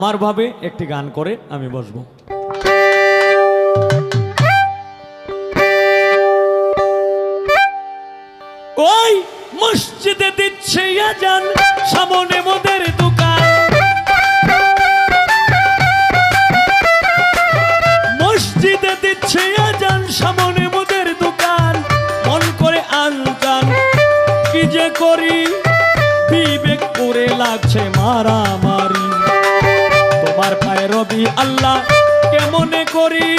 আমার ভাবে একটি গান করে আমি বসবো। ওই মসজিদে দিচ্ছে আজান, সামনে মোদের দোকান। মসজিদে দিচ্ছে আজান, সামনে মোদের দোকান। মন করে আনজান কি যে করি, বিবেক করে লাগছে মারামারি। তোমার পায়ে রবি আল্লাহ কেমনে করি,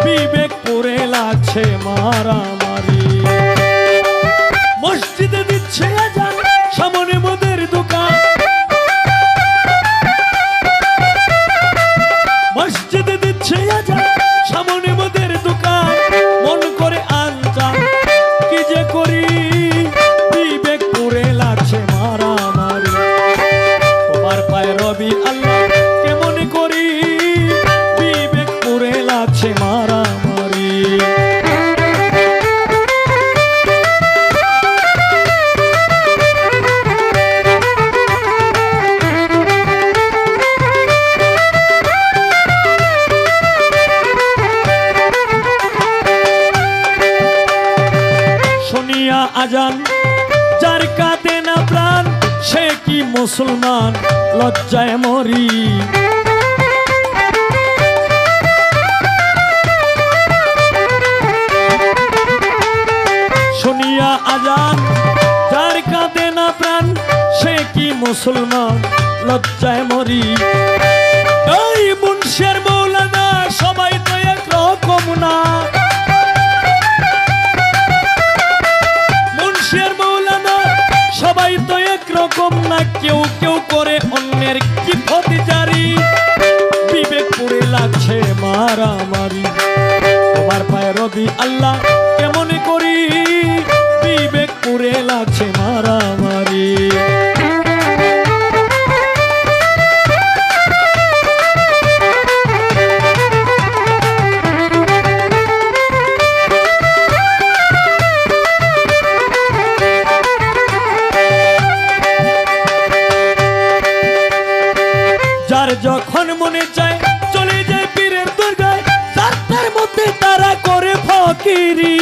বিবেক করে লাগছে মারামারি। মসজিদে দিচ্ছে আজান, সামনে মোদের দোকান। মসজিদে দিচ্ছে আজান, সামনে মোদের দোকান। মন করে আনজান কি যে করি, বিবেক করে লাগছে মারামারি। তোমার পায়ে রবি আল্লাহ কেমনে করি, বিবেক করে লাগছে মারামারি। আজান যার কাঁদে না প্রাণ, সে কি মুসলমান, লজ্জায় মরি। শুনিয়া আজান যার কাঁদে না প্রাণ, সে কি মুসলমান, লজ্জায় মরি। এই মুন্সির মৌলানা সবাই তো একরকম না। সবাই তো একরকম না, কেউ কেউ করে অন্যের কি ক্ষতি জারি। বিবেক করে লাগছে মারামারি। তোমার পায়ে রবি আল্লাহ কেমনে করি, বিবেক করে লাগছে মারামারি। যখন মনে চায় চলে যায় পীরের দরগায়, তার মধ্যে তারা করে ফকিরি।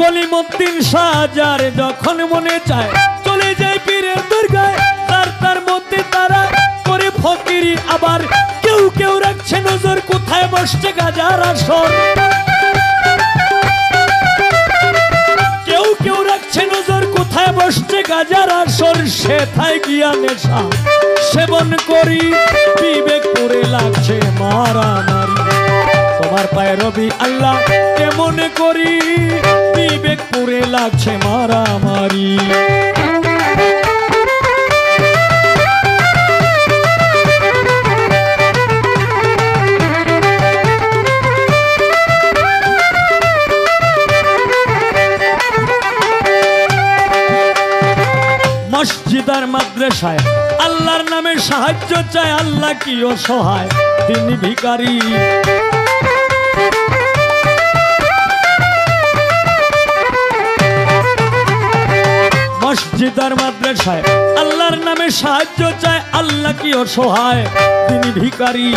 কলিমুদ্দিন শাহজার যখন মনে চায় চলে যায় পীরের দরগায়, তার মধ্যে তারা করে ফকিরি। আবার কেউ কেউ রাখছে নজর কোথায় বসছে গাজার আসর। বসছে গাজার আসর, সেথায় গিয়া নেশা সেবন করি। বিবেক করে লাগছে মারামারি। তোমার পায়ে রবি আল্লাহ কেমনে করি, বিবেক করে লাগছে মারামারি। মসজিদার মাদ্রাসায় আল্লাহর নামে সাহায্য চায়, আল্লাহ কি অসহায় দিন ভিখারি। মসজিদার মাদ্রাসায় আল্লাহর নামে সাহায্য চায়, আল্লাহ কি অসহায় দিন ভিখারি।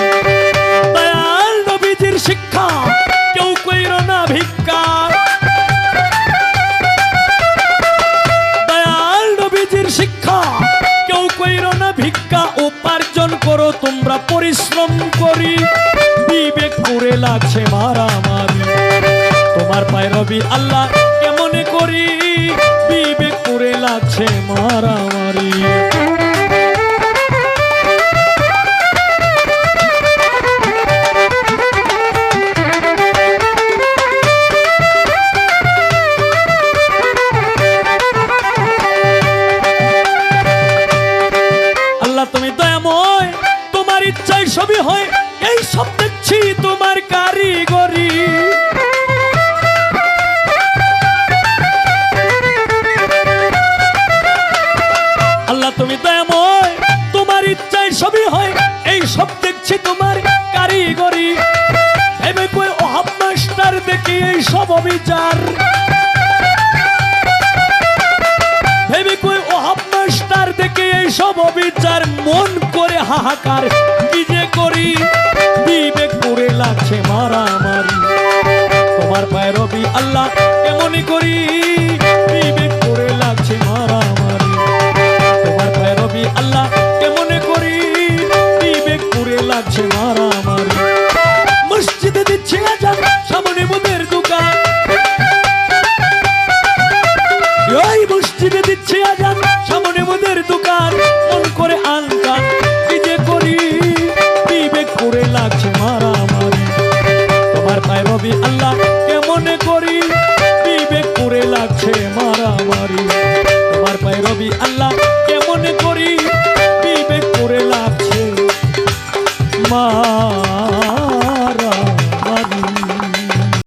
দয়াল নবীজির শিক্ষা কেউ কইর না ভিক্ষা। শিক্ষা কেউ কইর না ভিক্ষা, উপার্জন করো তোমরা পরিশ্রম করি। বিবেক করে লাগছে মারামারি। তোমার পায়ে রবি আল্লাহ কেমনে করি, বিবেক করে লাগছে মারামারি। তুমি দয়াময়, তোমার ইচ্ছায় সবই হয়, এই সব দেখছি তোমার কারিগরি। আল্লাহ তুমি দয়াময়, তোমার ইচ্ছায় সবই হয়, এই সব দেখছি তোমার কারিগরি। ভেবে কই ওহাব মাস্টার দেখি এই সব অবিচার ভেবে কই ওহাব মাস্টার দেখে এই সব অবিচার মন করে হাহাকার কি যে করি বিবেক পুরে লাগছে মারামারি তোমার পায়ে রবি আল্লাহ কেমনই করি বিবেক পুরে লাগছে মারামারি তোমার পায়ে রবি আল্লাহ কেমনে করি বিবেক পুরে লাগছে মারামারি মসজিদে দিচ্ছে আজান সামনে মুদের দোকান ওই মসজিদে দিচ্ছে আজান সামনে মুদের দোকান মন করে আনকান কি যে করি বিবেক পুরে লাগছে মারামারি তোমার পায়ে রবি আল্লাহ কেমনে করি বিবেক পুরে লাগছে মারামারি তোমার পায়ে রবি আল্লাহ কেমনে করি বিবেক পুরে লাগছে মা